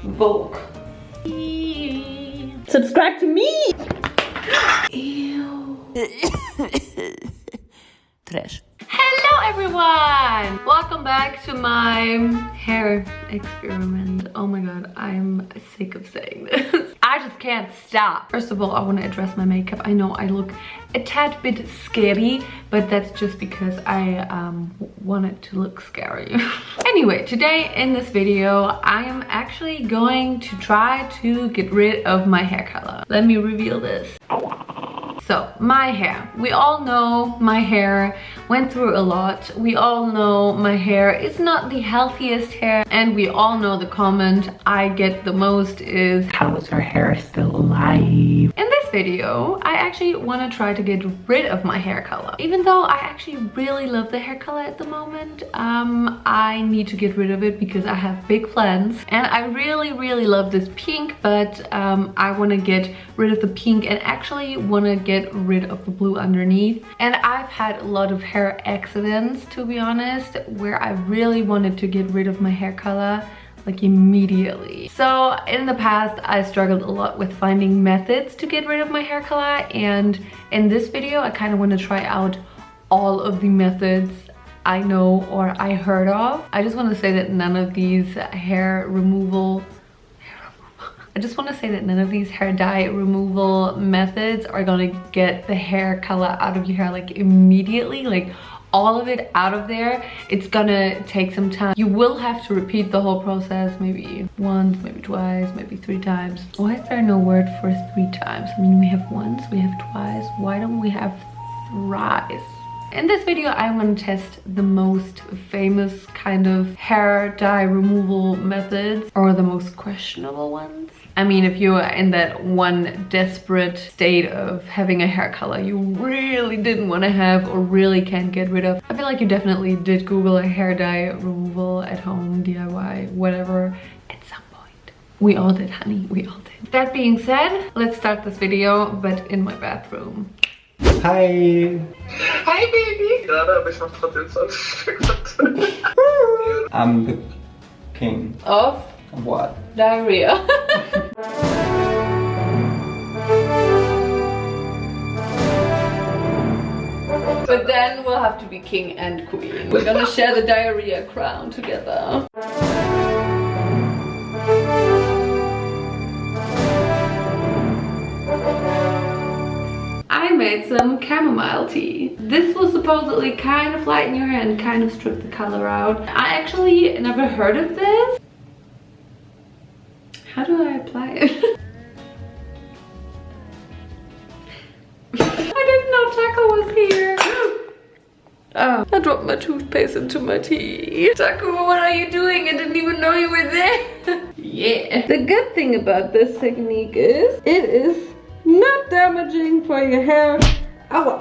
Vogue. Subscribe to me! Ew. Trash. Hello everyone! Welcome back to my hair experiment. Oh my god, I'm sick of saying this. I just can't stop. First of all, I want to address my makeup. I know I look a tad bit scary, but that's just because I want it to look scary. Anyway, today in this video, I am actually going to try to get rid of my hair color. Let me reveal this. So, my hair. We all know my hair went through a lot. We all know my hair is not the healthiest hair. And we all know the comment I get the most is, how is her hair still alive? In this video, I actually want to try to get rid of my hair color. Even though I actually really love the hair color at the moment, I need to get rid of it because I have big plans. And I really love this pink, but I want to get rid of the pink and actually want to get rid of the blue underneath. And I've had a lot of hair accidents, to be honest, where I really wanted to get rid of my hair color like immediately. So in the past I struggled a lot with finding methods to get rid of my hair color, and in this video I kind of want to try out all of the methods I know or I heard of. I just want to say that none of these hair dye removal methods are gonna get the hair color out of your hair like immediately, like all of it out of there. It's gonna take some time. You will have to repeat the whole process maybe once, maybe twice, maybe 3 times. Why is there no word for 3 times? I mean, we have once, we have twice. Why don't we have thrice? In this video, I'm going to test the most famous kind of hair dye removal methods, or the most questionable ones. I mean, if you are in that one desperate state of having a hair color you really didn't want to have or really can't get rid of, I feel like you definitely did Google a hair dye removal at home, DIY, whatever, at some point. We all did, honey, we all did. That being said, let's start this video, but in my bathroom. Hi! Hi, Baby! Gerade habe ich noch trotzdem 20 gesagt. I'm the king. Of What? diarrhea. But then we'll have to be king and queen. We're gonna share the diarrhea crown together. I made some chamomile tea. This will supposedly kind of lighten your hair and kind of strip the color out. I actually never heard of this. How do I apply it? I didn't know Taco was here. Oh, I dropped my toothpaste into my tea. Taco, what are you doing? I didn't even know you were there. Yeah. The good thing about this technique is it is not damaging for your hair. Oh,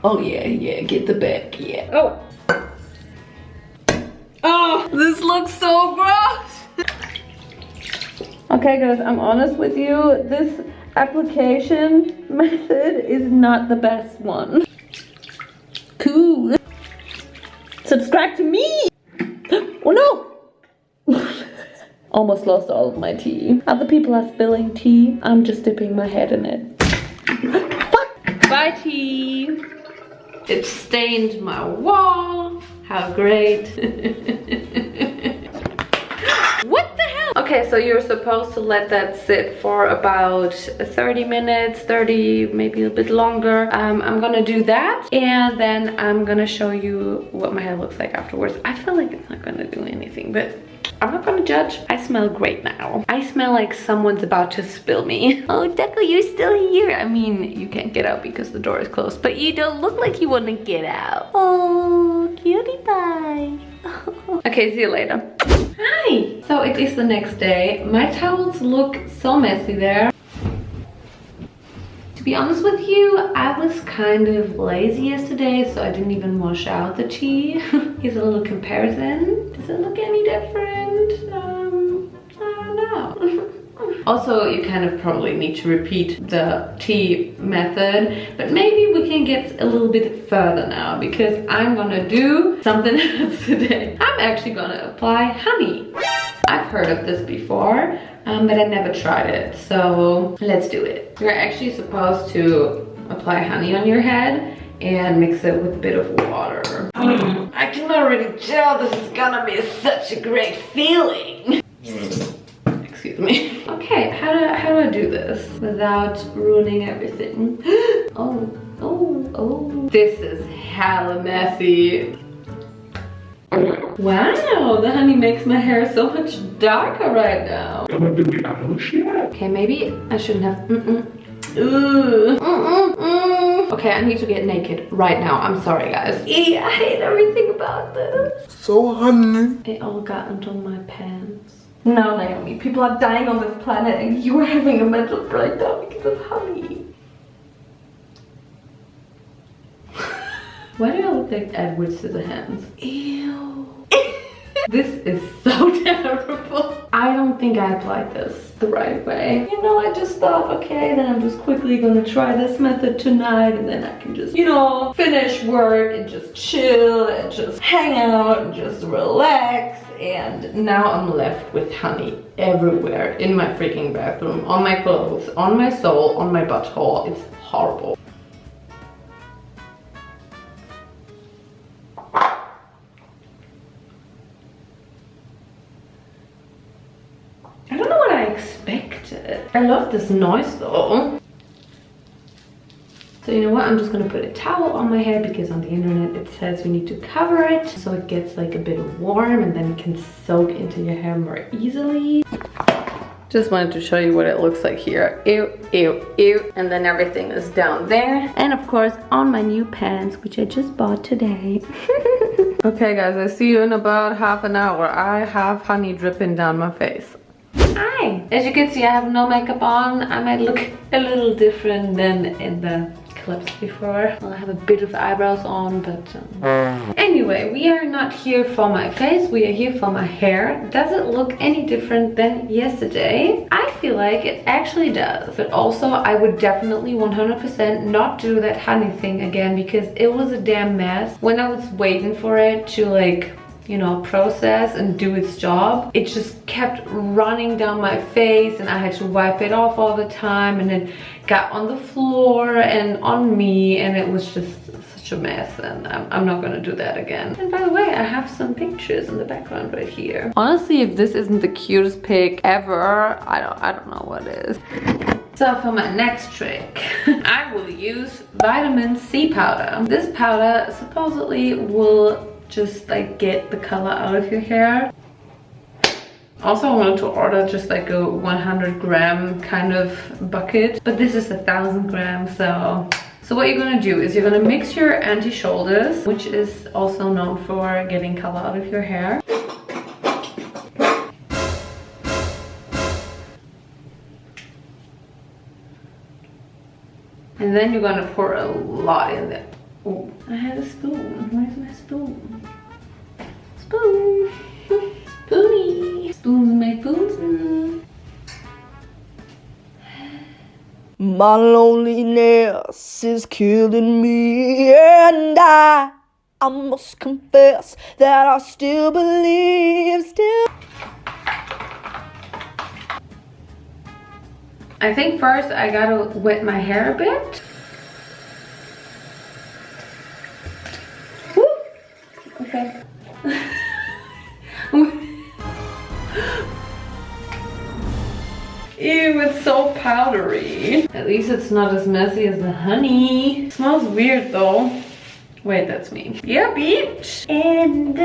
oh yeah, get the back, yeah. Oh. Oh, this looks so gross. Okay guys, I'm honest with you. This application method is not the best one. Cool. Subscribe to me. Oh no. Almost lost all of my tea. Other people are spilling tea. I'm just dipping my head in it. Fuck! Bye, tea. It stained my wall. How great. What the hell? Okay, so you're supposed to let that sit for about 30 minutes, 30, maybe a bit longer. I'm gonna do that, and then I'm gonna show you what my hair looks like afterwards. I feel like it's not gonna do anything, but I'm not gonna judge. I smell great now. I smell like someone's about to spill me. Oh, Deco, you're still here. I mean, you can't get out because the door is closed, but you don't look like you wanna get out. Oh, cutie pie. Okay, see you later. Hi. So it is the next day. My towels look so messy there. To be honest with you, I was kind of lazy yesterday, so I didn't even wash out the tea. Here's a little comparison. Does it look any different? I don't know. Also, you kind of probably need to repeat the tea method, but maybe we can get a little bit further now because I'm gonna do something else today. I'm actually gonna apply honey. I've heard of this before, but I never tried it, so let's do it. You're actually supposed to apply honey on your head and mix it with a bit of water. I can already tell this is gonna be such a great feeling. Excuse me. Okay, how do I do this without ruining everything? Oh. This is hella messy. Wow, the honey makes my hair so much darker right now. Okay, maybe I shouldn't have. Okay, I need to get naked right now. I'm sorry, guys. I hate everything about this. So honey. It all got into my pants. No, Naomi, people are dying on this planet and you are having a mental breakdown because of honey. Why do I look like Edward Scissorhands? Ew. This is so terrible. I don't think I applied this the right way. You know, I just thought, okay, then I'm just quickly gonna try this method tonight and then I can just, you know, finish work and just chill and just hang out and just relax. And now I'm left with honey everywhere in my freaking bathroom, on my clothes, on my soul, on my butthole. It's horrible. I don't know what I expected. I love this noise though. So you know what, I'm just gonna put a towel on my head because on the internet it says you need to cover it so it gets like a bit warm and then it can soak into your hair more easily. Just wanted to show you what it looks like here. Ew. And then everything is down there. And of course on my new pants, which I just bought today. Okay guys, I see you in about half an hour. I have honey dripping down my face. Hi! As you can see, I have no makeup on. I might look a little different than in the clips before. Well, I have a bit of eyebrows on, but anyway, we are not here for my face. We are here for my hair. Does it look any different than yesterday? I feel like it actually does. But also, I would definitely 100% not do that honey thing again because it was a damn mess. When I was waiting for it to like, you know, process and do its job, it just kept running down my face and I had to wipe it off all the time and it got on the floor and on me and it was just such a mess and I'm not gonna do that again. And by the way, I have some pictures in the background right here. Honestly, if this isn't the cutest pic ever, I don't know what is. So for my next trick, I will use vitamin C powder. This powder supposedly will just like get the color out of your hair. Also, I wanted to order just like a 100 gram kind of bucket, but this is 1,000 grams. So what you're gonna do is you're gonna mix your anti-shoulders, which is also known for getting color out of your hair. And then you're gonna pour a lot in there. Oh, I had a spoon. Where's my spoon? Spoon. Spoonie. Spoons make spoons. My loneliness is killing me, and I must confess that I still believe, I think first I gotta wet my hair a bit. Woo! Okay. Ew, it's so powdery. At least it's not as messy as the honey. It smells weird though. Wait, that's me. Yeah, bitch. And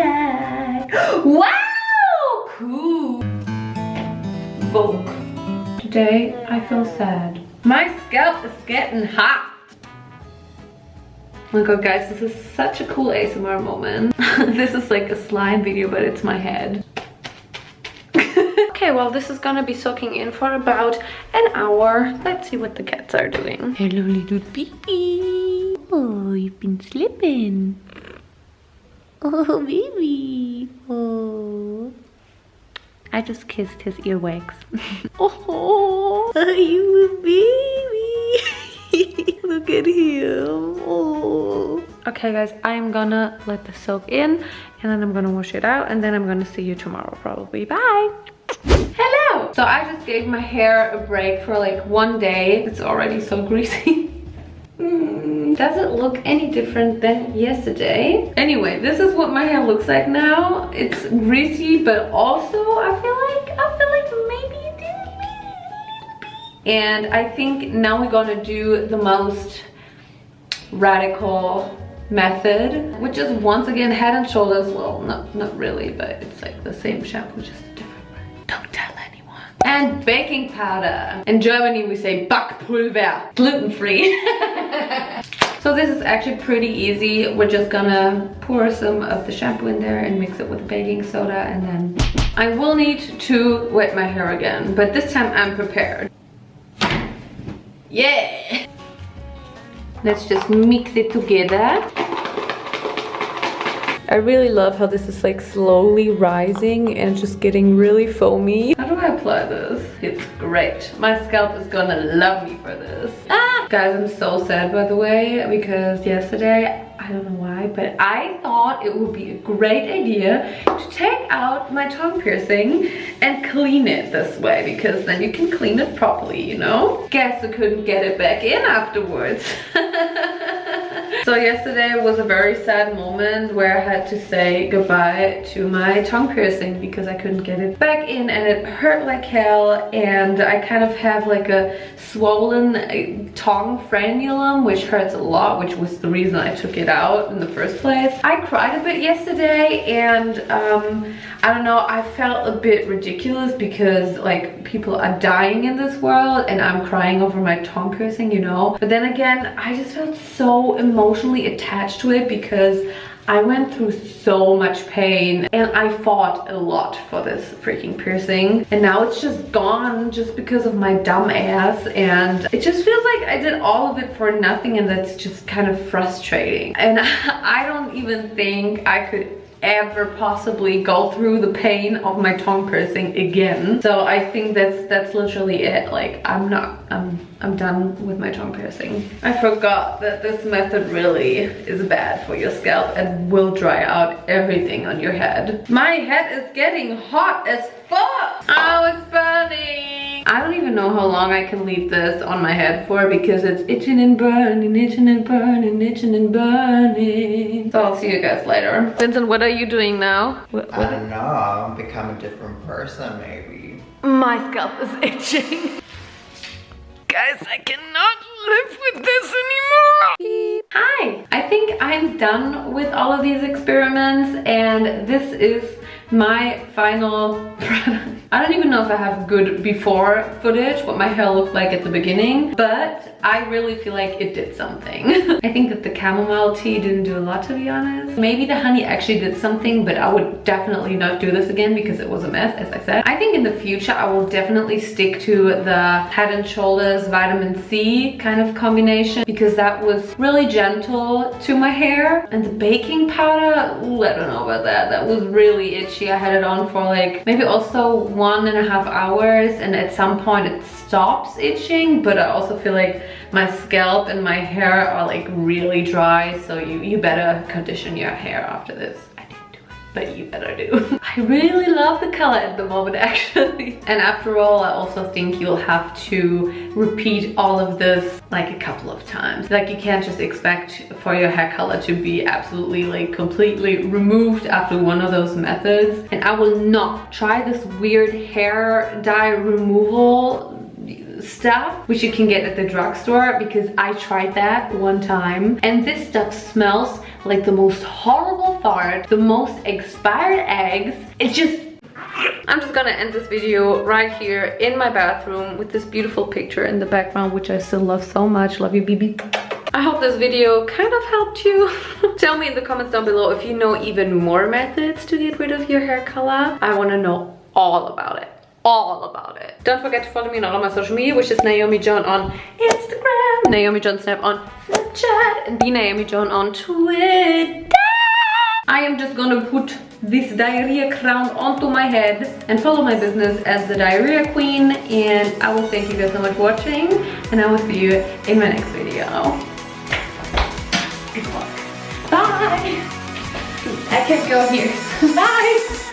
wow! Cool. Vogue. Today, I feel sad. My scalp is getting hot. Oh my god, guys, this is such a cool ASMR moment. This is like a slime video, but it's my head. Okay, well, this is gonna be soaking in for about an hour. Let's see what the cats are doing. Hello, little baby. Oh, you've been sleeping. Oh, baby. Oh. I just kissed his earwax. Oh, you baby. Look at him. Oh. Okay guys, I'm gonna let this soak in and then I'm gonna wash it out and then I'm gonna see you tomorrow probably. Bye. Hello. So I just gave my hair a break for like 1 day. It's already so greasy. Does it look any different than yesterday? Anyway, this is what my hair looks like now. It's greasy, but also I feel like maybe it didn't need. And I think now we're gonna do the most radical method, which is once again Head and Shoulders. Well, not really, but it's like the same shampoo, just a different brand. Don't tell anyone. And baking powder. In Germany we say Backpulver, gluten-free. So this is actually pretty easy. We're just gonna pour some of the shampoo in there and mix it with baking soda, and then I will need to wet my hair again, but this time I'm prepared. Yeah! Let's just mix it together. I really love how this is like slowly rising and just getting really foamy. How do I apply this? It's great. My scalp is gonna love me for this. Ah! Guys, I'm so sad by the way, because yesterday, I don't know why, but I thought it would be a great idea to take out my tongue piercing and clean it this way, because then you can clean it properly, you know? Guess I couldn't get it back in afterwards. So yesterday was a very sad moment where I had to say goodbye to my tongue piercing because I couldn't get it back in and it hurt like hell, and I kind of have like a swollen tongue frenulum which hurts a lot, which was the reason I took it out in the first place. I cried a bit yesterday, and I don't know, I felt a bit ridiculous because like people are dying in this world and I'm crying over my tongue piercing, you know. But then again, I just felt so emotionally attached to it because I went through so much pain and I fought a lot for this freaking piercing, and now it's just gone just because of my dumb ass, and it just feels like I did all of it for nothing, and that's just kind of frustrating. And I don't even think I could ever possibly go through the pain of my tongue piercing again. So I think that's literally it. Like I'm done with my tongue piercing. I forgot that this method really is bad for your scalp and will dry out everything on your head. My head is getting hot as fuck. Oh, it's burning. I don't even know how long I can leave this on my head for because it's itching and burning, itching and burning, itching and burning. So I'll see you guys later. Vincent, what are you doing now? What? I don't know, I'll become a different person maybe. My scalp is itching. Guys, I cannot live with this anymore. Hi, I think I'm done with all of these experiments, and this is my final product. I don't even know if I have good before footage, what my hair looked like at the beginning, but I really feel like it did something. I think that the chamomile tea didn't do a lot, to be honest. Maybe the honey actually did something, but I would definitely not do this again because it was a mess, as I said. I think in the future I will definitely stick to the Head and Shoulders vitamin C kind of combination because that was really gentle to my hair. And the baking powder, ooh, I don't know about that. That was really itchy. I had it on for like maybe also 1.5 hours, and at some point it stops itching, but I also feel like my scalp and my hair are like really dry, so you better condition your hair after this. I didn't do it, but you better do. I really love the color at the moment actually. And after all, I also think you'll have to repeat all of this like a couple of times. Like you can't just expect for your hair color to be absolutely like completely removed after one of those methods. And I will not try this weird hair dye removal stuff which you can get at the drugstore, because I tried that one time and this stuff smells like the most horrible fart, the most expired eggs. It's just, I'm just gonna end this video right here in my bathroom with this beautiful picture in the background, which I still love so much. Love you, BB. I hope this video kind of helped you. Tell me in the comments down below if you know even more methods to get rid of your hair color. I want to know all about it. All about it. Don't forget to follow me on all of my social media, which is Naomijon on Instagram, Naomijon Snap on Snapchat, and Naomijon on Twitter. I am I'm just gonna put this diarrhea crown onto my head and follow my business as the diarrhea queen. And I will thank you guys so much for watching, and I will see you in my next video. Good luck. Bye. I can't go here. Bye.